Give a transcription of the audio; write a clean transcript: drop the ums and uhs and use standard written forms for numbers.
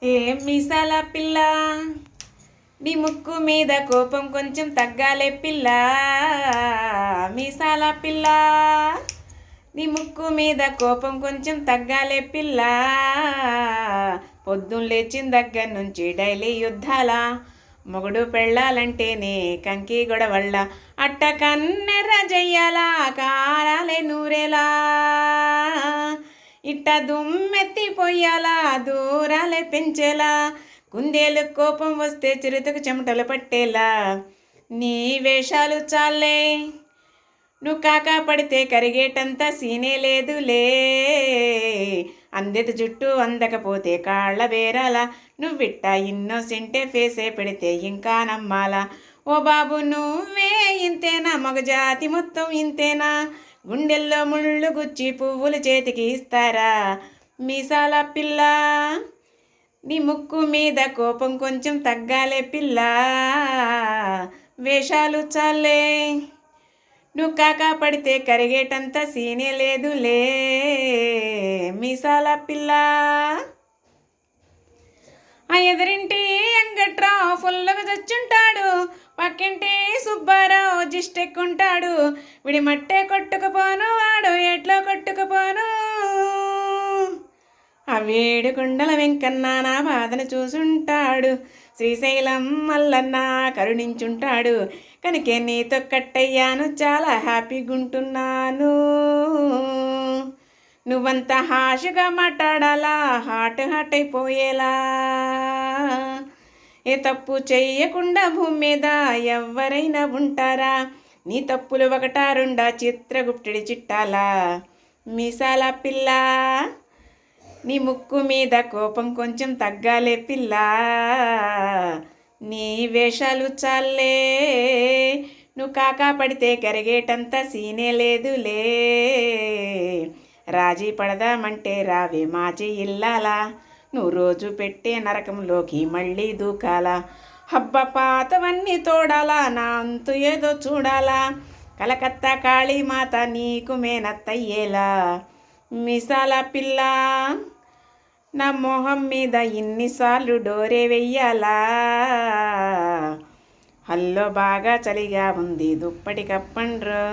ఏం మీసాల పిల్ల, నీ ముక్కు మీద కోపం కొంచెం తగ్గాలే పిల్ల. మీసాల పిల్ల, నీ ముక్కు మీద కోపం కొంచెం తగ్గాలే పిల్ల. పొద్దున్న లేచిన దగ్గర నుంచి డైలీ యుద్ధాల, మొగుడు పెళ్ళాలంటేనే కంకి గొడవళ్ళ. అట్ట కన్నెర్ర జయ్యాలా కారాలే నూరేలా, ఇట్ట దుమ్మెత్తి పొయ్యాలా దూరాలే పెంచేలా. కుందేలు కోపం వస్తే చిరుతకు చెమటలు పట్టేలా. నీ వేషాలు చాలే, నువ్వు కాకా పడితే కరిగేటంత సీనే లేదులే. అందెది జుట్టు అందకపోతే కాళ్ళ బేరాల, నువ్విట్టా ఇన్నోసెంటే ఫేసే పెడితే ఇంకా నమ్మాలా. ఓ బాబు నువ్వే ఇంతేనా, మగజాతి మొత్తం ఇంతేనా. గుండెల్లో ముళ్ళు గుచ్చి పువ్వులు చేతికి ఇస్తారా. మీసాల పిల్ల, నీ ముక్కు మీద కోపం కొంచెం తగ్గాలే పిల్ల. వేషాలు చాలే, నువ్వు కాకా పడితే కరిగేటంత సీనే లేదులే. మీసాల పిల్ల, ఆ ఎదురింటి అంగట్రా ఫుల్లుగా చచ్చుంటాడు, పక్కింటి సుబ్బారావు జిష్టెక్కుంటాడు. విడి మట్టే కొట్టుకుపోను వాడు ఎట్లో కొట్టుకుపోను. ఆ వేడి కొండల వెంకన్న నా బాధను చూసుంటాడు, శ్రీశైలం మల్లన్న కరుణించుంటాడు. కనుకే నీతో కట్టయ్యాను, చాలా హ్యాపీగా ఉంటున్నాను. నువ్వంత హాషగా మాట్లాడాలా, హాట్ హాట్ అయిపోయేలా. ఏ తప్పు చెయ్యకుండా భూమి మీద ఎవరైనా ఉంటారా. నీ తప్పులు ఒకటా రెండా చిత్రగుప్తుడి చిట్టాలా. మీసాల పిల్ల, నీ ముక్కు మీద కోపం కొంచెం తగ్గాలే పిల్ల. నీ వేషాలు చాలే, నువ్వు కాకా పడితే కరిగేటంత సీనే లేదులే. రాజీ పడదామంటే రావే మాజీ ఇల్లాలా, నువ్వు రోజు పెట్టే నరకంలోకి మళ్ళీ దూకాలా. హబ్బ పాతవన్నీ తోడాలా, నా అంతు ఏదో చూడాలా. కలకత్తా కాళీమాత నీకు మేనత్తయ్యేలా. మీసాల పిల్ల, నా మొహం మీద ఇన్నిసార్లు డోరే వెయ్యాలా. హల్లో బాగా చలిగా ఉంది, దుప్పటి కప్పండ్రు.